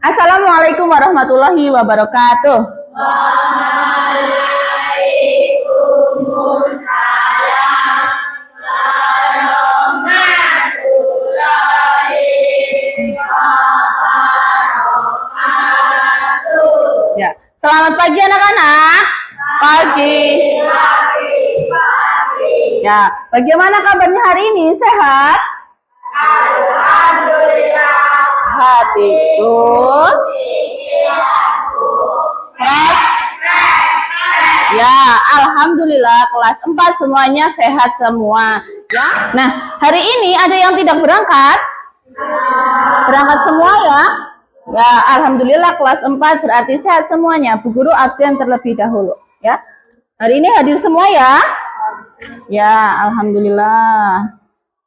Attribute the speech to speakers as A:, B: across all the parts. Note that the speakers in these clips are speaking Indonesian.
A: Assalamualaikum warahmatullahi wabarakatuh.
B: Waalaikumsalam warahmatullahi wabarakatuh.
A: Ya, selamat pagi anak-anak. Pagi. Ya, bagaimana kabarnya hari ini? Sehat?
B: Alhamdulillah.
A: Hatiku fresh. Ya, alhamdulillah kelas 4 semuanya sehat semua. Ya. Nah, hari ini ada yang tidak berangkat? Berangkat semua ya? Ya, alhamdulillah kelas 4 berarti sehat semuanya. Bu guru absen terlebih dahulu, ya. Hari ini hadir semua ya? Ya, alhamdulillah.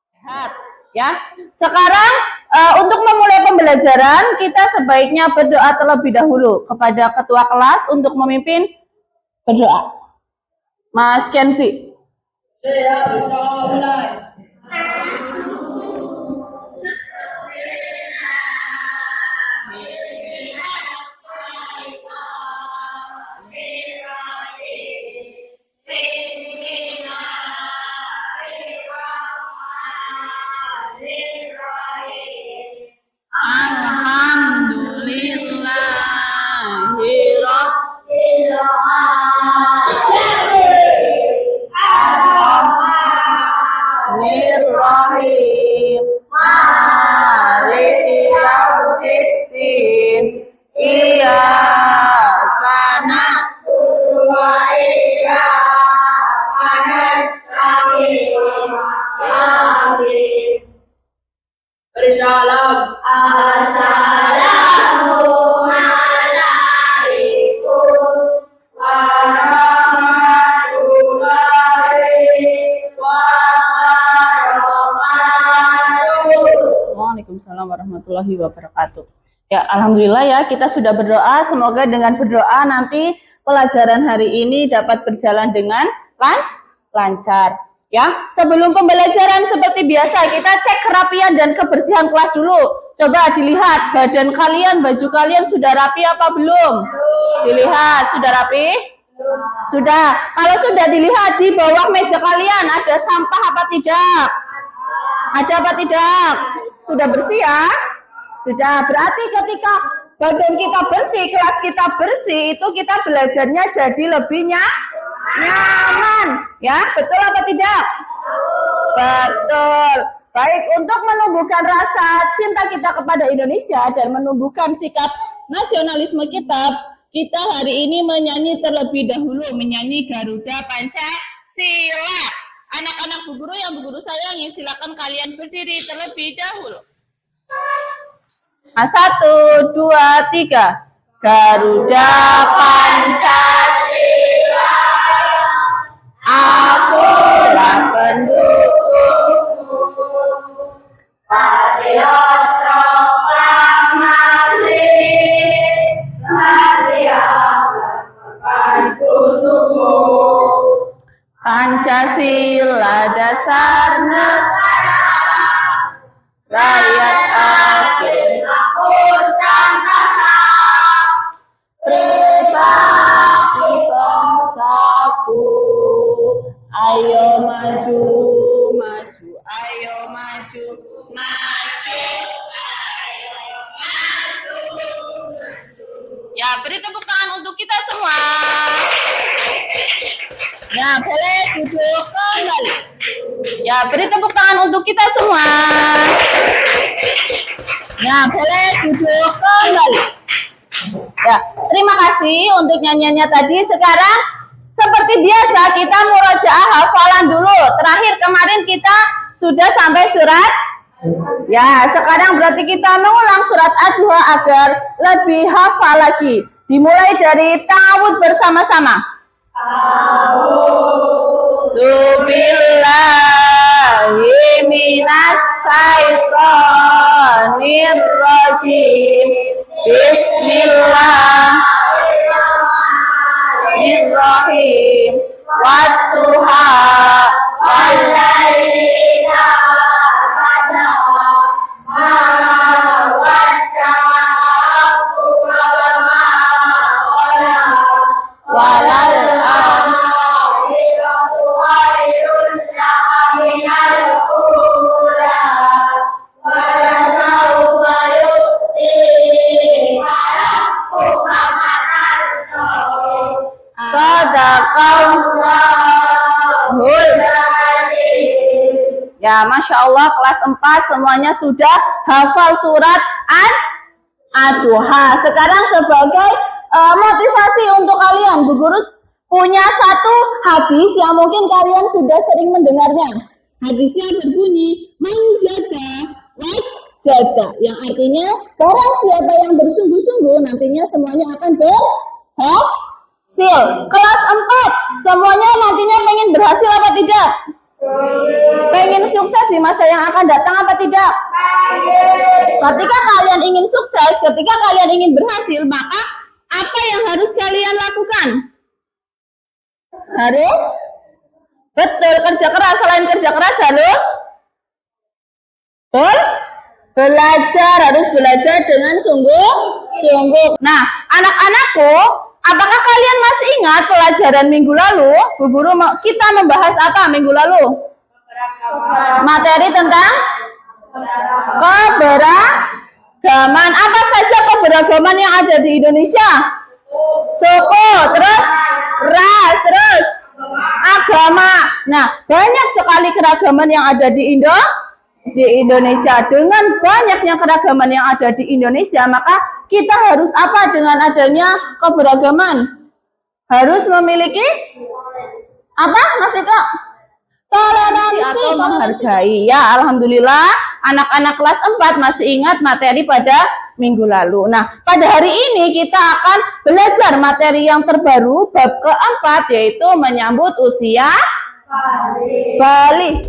A: Sehat, ya. Sekarang untuk memulai pembelajaran kita sebaiknya berdoa terlebih dahulu kepada ketua kelas untuk memimpin berdoa. Mas Kensi. Bismillahirrahmanirrahim. Maliki yaumiddin. Iyyaka na'budu wa iyyaka nasta'in. Amin.
B: Bersalam. Assalamualaikum warahmatullahi wabarakatuh.
A: Waalaikumsalam warahmatullahi wabarakatuh. Ya, alhamdulillah ya, kita sudah berdoa. Semoga dengan berdoa nanti pelajaran hari ini dapat berjalan dengan lancar. Ya, sebelum pembelajaran seperti biasa kita cek kerapian dan kebersihan kelas dulu. Coba dilihat badan kalian, baju kalian sudah rapi apa belum? Dilihat, sudah rapi? Sudah. Kalau sudah dilihat di bawah meja kalian ada sampah apa tidak? Ada apa tidak? Sudah bersih ya? Sudah. Berarti ketika badan kita bersih, kelas kita bersih, itu kita belajarnya jadi lebih nyaman. Ya, betul apa tidak? Betul. Baik, untuk menumbuhkan rasa cinta kita kepada Indonesia dan menumbuhkan sikap nasionalisme kita hari ini menyanyi terlebih dahulu, menyanyi Garuda Pancasila. Anak-anak Bu Guru yang Bu Guru sayangi, silakan kalian berdiri terlebih dahulu. 1, 2, 3. Garuda Pancasila, akulah pendukung,
B: Patriot proklamasi, Satria akan kutumu.
A: Pancasila dasar negara, rakyat akhir
B: Nusantara,
A: pribadi bangsaku. Ayo maju, maju, ayo maju, maju, ayo maju. Ya, beri tepuk tangan untuk kita semua. Ya, boleh duduk kembali. Ya, beri tepuk tangan untuk kita semua. Ya, boleh duduk kembali. Ya, terima kasih untuk nyanyiannya tadi. Sekarang seperti biasa kita murojaah hafalan dulu. Terakhir kemarin kita sudah sampai surat. Ya, sekarang berarti kita mengulang surat Ad-Duha agar lebih hafal lagi. Dimulai dari ta'awudz bersama-sama. A'udzu billahi minas syaitonir rajim. Bismillahirrahmanirrahim. Wadduha
B: walaili idza saja, ma wadda'a
A: Sadaqallahul. Ya, Masya Allah, kelas 4 semuanya sudah hafal surat Ad-Duha. Sekarang sebagai motivasi untuk kalian, Bu Guru punya satu hadis yang mungkin kalian sudah sering mendengarnya. Hadisnya berbunyi, menjaga, jaga, yang artinya barang siapa yang bersungguh-sungguh nantinya semuanya akan berhasil. Kelas 4 semuanya nantinya pengen berhasil apa tidak? Pengen sukses di masa yang akan datang apa tidak? Ketika kalian ingin sukses, ketika kalian ingin berhasil, maka apa yang harus kalian lakukan? Harus betul kerja keras. Selain kerja keras harus belajar, harus belajar dengan sungguh-sungguh. Nah, anak-anakku, apakah kalian masih ingat pelajaran minggu lalu? Bu Guru, kita membahas apa minggu lalu? Materi tentang keberagaman. Apa saja keberagaman yang ada di Indonesia? Suku, terus ras, terus agama. Nah, banyak sekali keragaman yang ada di Indonesia. Dengan banyaknya keragaman yang ada di Indonesia, maka kita harus apa dengan adanya keberagaman? Harus memiliki apa, Mas Iko? Toleransi atau menghargai. Ya, alhamdulillah anak-anak kelas 4 masih ingat materi pada minggu lalu. Nah, pada hari ini kita akan belajar materi yang terbaru, bab keempat, yaitu menyambut usia balik.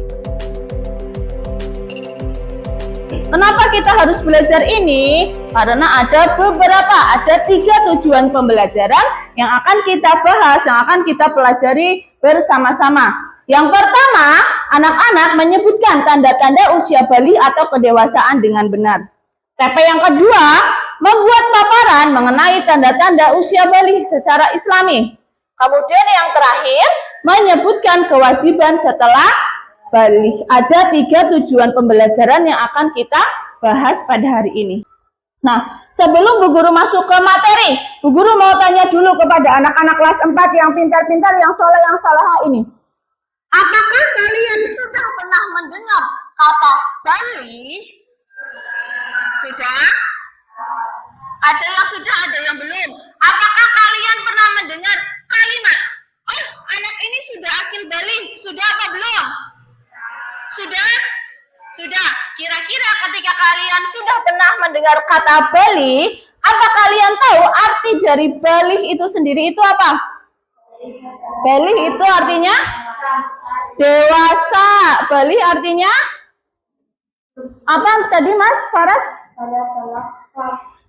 A: Kenapa kita harus belajar ini? Karena ada 3 tujuan pembelajaran yang akan kita bahas, yang akan kita pelajari bersama-sama. Yang pertama, anak-anak menyebutkan tanda-tanda usia balik atau kedewasaan dengan benar. TP yang kedua, membuat paparan mengenai tanda-tanda usia balik secara Islami. Kemudian yang terakhir, menyebutkan kewajiban setelah balik. Ada 3 tujuan pembelajaran yang akan kita bahas pada hari ini. Nah, sebelum Bu Guru masuk ke materi, Bu Guru mau tanya dulu kepada anak-anak kelas 4 yang pintar-pintar, yang soleh, yang salahah ini. Apakah kalian sudah pernah mendengar kata balik? Sudah? Ada yang sudah, ada yang belum. Apakah kalian pernah mendengar kalimat, oh, anak ini sudah akil balik? Sudah apa belum? Sudah? Sudah. Kira-kira ketika kalian sudah pernah mendengar kata balik, apa kalian tahu arti dari balik itu sendiri itu apa? Balik itu artinya dewasa. Balik artinya apa tadi Mas Faras?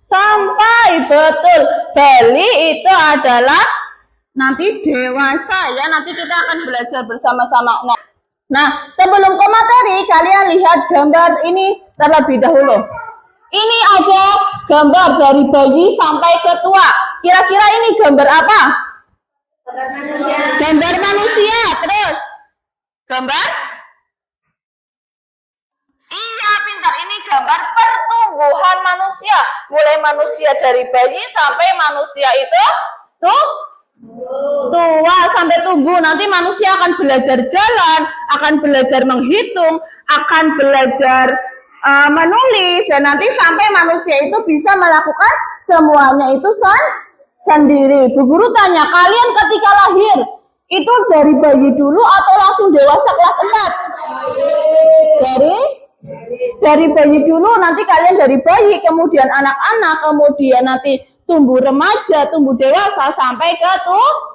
A: Sampai, betul. Balik itu adalah nanti dewasa ya. Nanti kita akan belajar bersama-sama. Nah, sebelum ke materi, kalian lihat gambar ini terlebih dahulu. Ini ada gambar dari bayi sampai ke tua. Kira-kira ini gambar apa? Gambar manusia. Terus gambar? Iya, pintar. Ini gambar pertumbuhan manusia. Mulai manusia dari bayi sampai manusia itu tua sampai tumbuh. Nanti manusia akan belajar jalan, akan belajar menghitung, akan belajar menulis, dan nanti sampai manusia itu bisa melakukan semuanya itu sendiri. Bu Guru tanya, kalian ketika lahir itu dari bayi dulu atau langsung dewasa kelas 4? Dari bayi dulu. Nanti kalian dari bayi, kemudian anak-anak, kemudian nanti tumbuh remaja, tumbuh dewasa, sampai ke tua.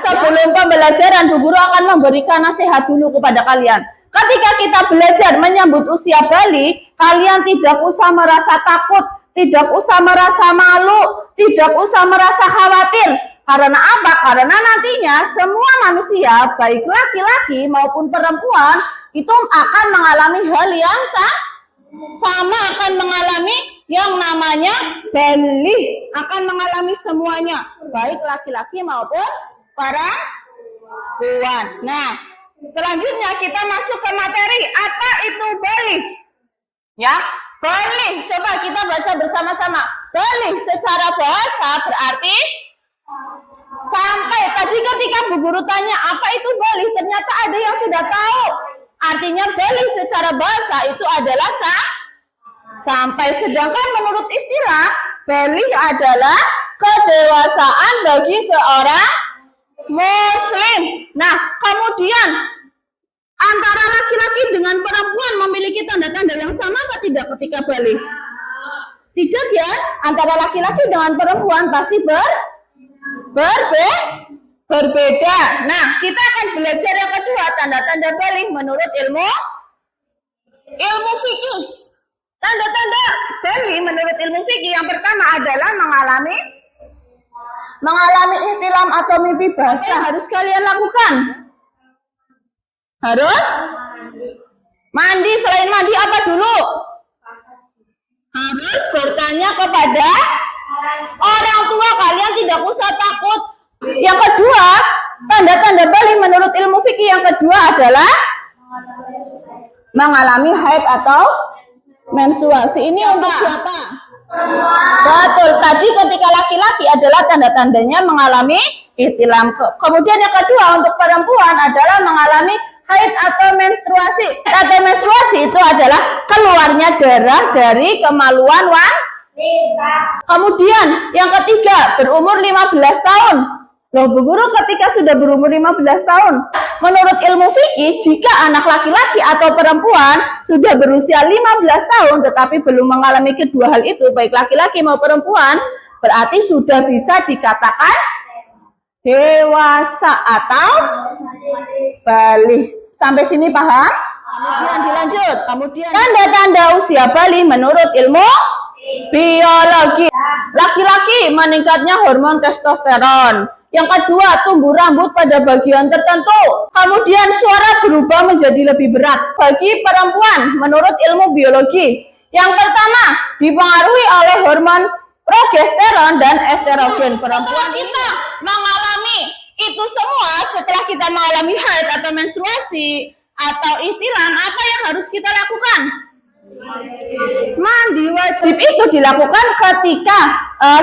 A: Sebelum pembelajaran, Bu Guru akan memberikan nasihat dulu kepada kalian. Ketika kita belajar menyambut usia balik, kalian tidak usah merasa takut, tidak usah merasa malu, tidak usah merasa khawatir. Karena apa? Karena nantinya semua manusia, baik laki-laki maupun perempuan, itu akan mengalami hal yang sama, akan mengalami yang namanya balik, akan mengalami semuanya, baik laki-laki maupun perempuan. Nah, selanjutnya kita masuk ke materi. Apa itu balik? Ya, balik. Coba kita baca bersama-sama. Balik secara bahasa berarti ketika Bu Guru tanya apa itu balih, ternyata ada yang sudah tahu. Artinya balih secara bahasa itu adalah sampai. Sedangkan menurut istilah, balih adalah kedewasaan bagi seorang muslim. Nah, kemudian antara laki-laki dengan perempuan memiliki tanda-tanda yang sama atau tidak ketika balih? Tidak ya, antara laki-laki dengan perempuan pasti berbeda. Nah, kita akan belajar yang kedua, tanda-tanda balih menurut ilmu fikih. Tanda-tanda balih menurut ilmu fikih yang pertama adalah mengalami ihtilam atau mimpi basah. Harus kalian lakukan. Harus mandi. Selain mandi apa dulu? Harus bertanya kepada orang tua. Kalian tidak usah takut. Yang kedua, tanda-tanda balih menurut ilmu fikih yang kedua adalah mengalami haid atau menstruasi. Ini untuk siapa? Betul. Tadi ketika laki-laki adalah tanda-tandanya mengalami ihtilam. Kemudian yang kedua untuk perempuan adalah mengalami haid atau menstruasi. Atau menstruasi itu adalah keluarnya darah dari kemaluan wanita. Kemudian yang ketiga, berumur 15 tahun. Loh, Bu Guru, ketika sudah berumur 15 tahun, menurut ilmu fikih, jika anak laki-laki atau perempuan sudah berusia 15 tahun tetapi belum mengalami kedua hal itu, baik laki-laki maupun perempuan, berarti sudah bisa dikatakan dewasa atau balih. Sampai sini paham? Kemudian dilanjut. Kemudian tanda-tanda usia balih menurut ilmu biologi. Laki-laki meningkatnya hormon testosteron. Yang kedua, tumbuh rambut pada bagian tertentu. Kemudian suara berubah menjadi lebih berat. Bagi perempuan, menurut ilmu biologi, yang pertama dipengaruhi oleh hormon progesteron dan estrogen. Perempuan kita mengalami itu semua setelah kita mengalami haid atau menstruasi atau ihtilam, apa yang harus kita lakukan? Mandi wajib itu dilakukan ketika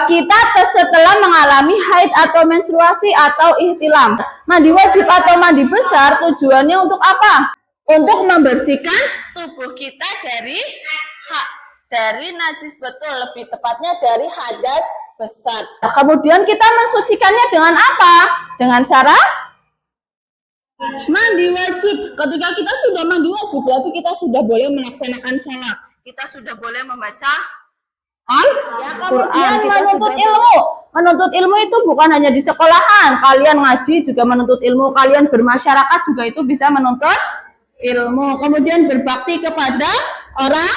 A: kita setelah mengalami haid atau menstruasi atau ihtilam. Mandi wajib atau mandi besar tujuannya untuk apa? Untuk membersihkan tubuh kita dari najis, betul, lebih tepatnya dari hadas besar. Kemudian kita mensucikannya dengan apa? Dengan cara mandi wajib. Ketika kita sudah mandi wajib, berarti kita sudah boleh melaksanakan sholat. Kita sudah boleh membaca Al-Quran. Menuntut ilmu. Menuntut ilmu itu bukan hanya di sekolahan. Kalian ngaji juga menuntut ilmu. Kalian bermasyarakat juga itu bisa menuntut ilmu. Kemudian berbakti kepada orang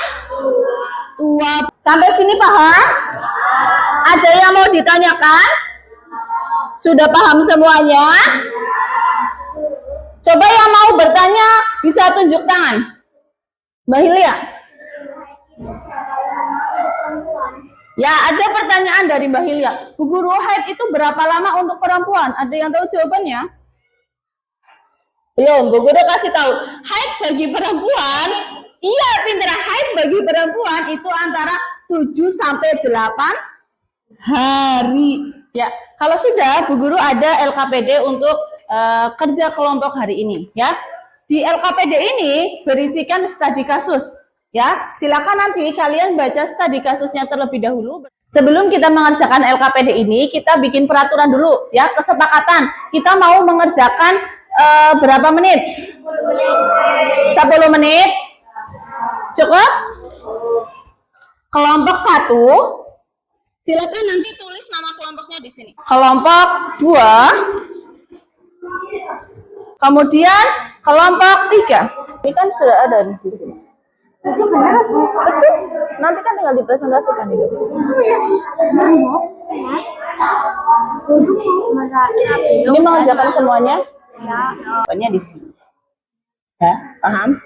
A: tua. Sampai sini paham? Ada yang mau ditanyakan? Sudah paham semuanya? Coba yang mau bertanya bisa tunjuk tangan. Mbak Hilya. Ya, ada pertanyaan dari Mbak Hilya. Bu Guru, haid itu berapa lama untuk perempuan? Ada yang tahu jawabannya? Belum, Bu Guru kasih tahu. Haid bagi perempuan, iya pintar, haid bagi perempuan itu antara 7 sampai 8 hari. Ya, kalau sudah Bu Guru ada LKPD untuk kerja kelompok hari ini, ya. Di LKPD ini berisikan studi kasus, ya. Silakan nanti kalian baca studi kasusnya terlebih dahulu. Sebelum kita mengerjakan LKPD ini, kita bikin peraturan dulu, ya. Kesepakatan. Kita mau mengerjakan berapa menit? 10 menit. Cukup? Kelompok 1. Silakan nanti tulis nama kelompoknya di sini. Kelompok 2. Kemudian kelompok 3. Ini kan sudah ada di sini. Itu benar? Betul. Nanti kan tinggal dipresentasikan itu. Ini mengerjakan semuanya? Pokoknya di sini. Ya, paham?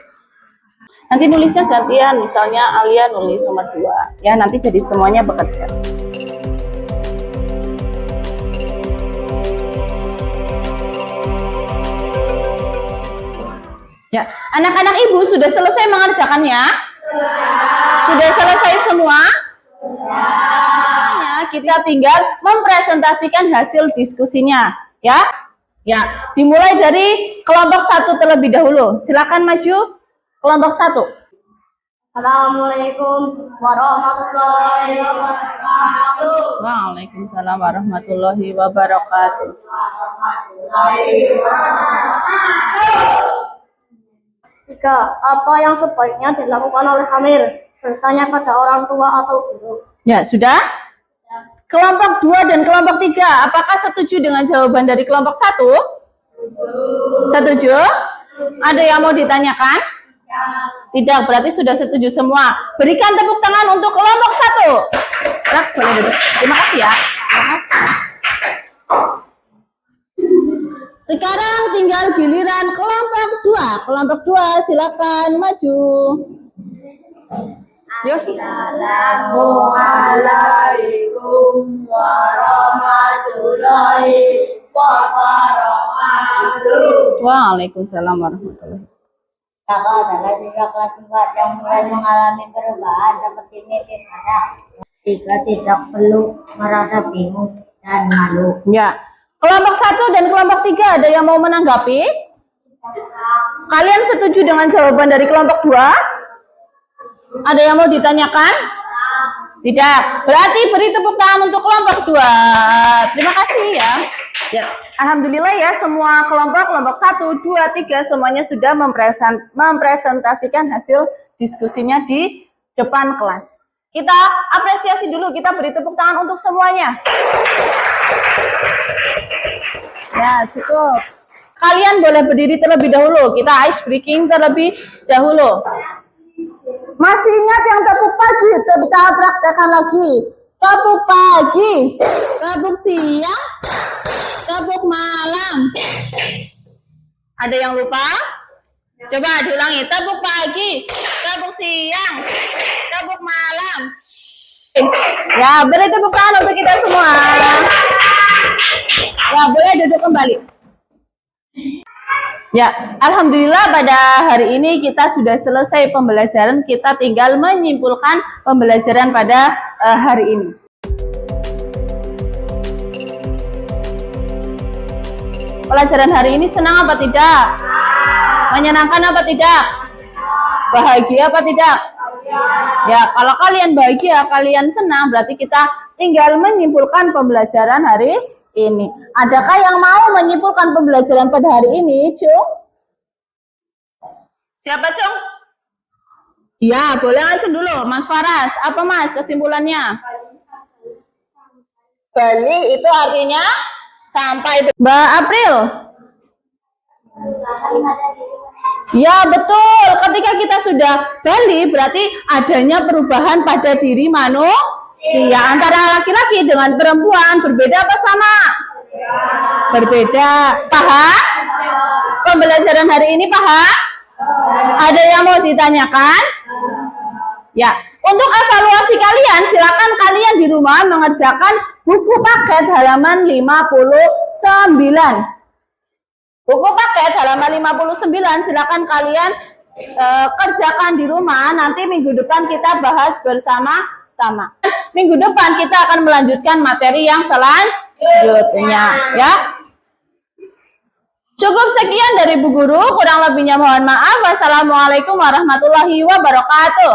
A: Nanti nulisnya gantian, misalnya Alia nulis nomor 2. Ya, nanti jadi semuanya bekerja. Ya, anak-anak ibu sudah selesai mengerjakannya? Sudah selesai semua? Kita tinggal mempresentasikan hasil diskusinya, ya. Ya, dimulai dari kelompok 1 terlebih dahulu. Silakan maju kelompok 1.
B: Assalamualaikum warahmatullahi wabarakatuh.
A: Waalaikumsalam warahmatullahi wabarakatuh.
B: Tiga, apa yang sebaiknya dilakukan oleh Amir? Bertanya pada orang tua atau guru.
A: Ya, sudah? Kelompok 2 dan kelompok 3, apakah setuju dengan jawaban dari kelompok 1? Setuju? Ada yang mau ditanyakan? Tidak, berarti sudah setuju semua. Berikan tepuk tangan untuk kelompok 1. Rak, boleh duduk. Terima kasih ya. Terima kasih. Sekarang tinggal giliran kelompok 2. Kelompok 2, silakan maju. Yuk.
B: Assalamualaikum warahmatullahi wabarakatuh.
A: Waalaikumsalam warahmatullahi.
B: Kakak adalah siswa kelas 4 yang mulai mengalami perubahan seperti ini di mana jika tidak perlu merasa bingung dan malu.
A: Ya. Kelompok 1 dan kelompok 3, ada yang mau menanggapi? Kalian setuju dengan jawaban dari kelompok 2? Ada yang mau ditanyakan? Tidak. Berarti beri tepuk tangan untuk kelompok 2. Terima kasih ya. Ya. Alhamdulillah ya, semua kelompok 1, 2, 3 semuanya sudah mempresentasikan hasil diskusinya di depan kelas. Kita apresiasi dulu, kita beri tepuk tangan untuk semuanya. Ya, cukup. Kalian boleh berdiri terlebih dahulu. Kita ice breaking terlebih dahulu. Masih ingat yang tepuk pagi? Kita praktekkan lagi. Tepuk pagi, tepuk siang, tepuk malam. Ada yang lupa? Coba diulangi. Tepuk pagi, tepuk siang, tepuk malam. Ya, beri tepuk tangan untuk kita semua. Ya, boleh duduk kembali. Ya, alhamdulillah pada hari ini kita sudah selesai pembelajaran. Kita tinggal menyimpulkan pembelajaran pada hari ini. Pelajaran hari ini senang apa tidak? Menyenangkan apa tidak? Bahagia apa tidak? Ya, kalau kalian bahagia, kalian senang, berarti kita tinggal menyimpulkan pembelajaran hari ini. Adakah yang mau menyimpulkan pembelajaran pada hari ini, Cung? Siapa, Cung? Ya, boleh langsung dulu, Mas Faras. Apa, Mas, kesimpulannya? Balik itu artinya sampai. Mbak April? Ya, betul. Ketika kita sudah balik, berarti adanya perubahan pada diri manusia. Antara laki-laki dengan perempuan berbeda apa sama? Berbeda. Paham? Pembelajaran hari ini paham? Ada yang mau ditanyakan? Ya. Untuk evaluasi kalian, silakan kalian di rumah mengerjakan buku paket halaman 59. Buku paket halaman 59, silakan kalian kerjakan di rumah. Nanti minggu depan kita bahas bersama-sama. Minggu depan kita akan melanjutkan materi yang selanjutnya, ya. Cukup sekian dari Bu Guru, kurang lebihnya mohon maaf. Wassalamualaikum warahmatullahi wabarakatuh.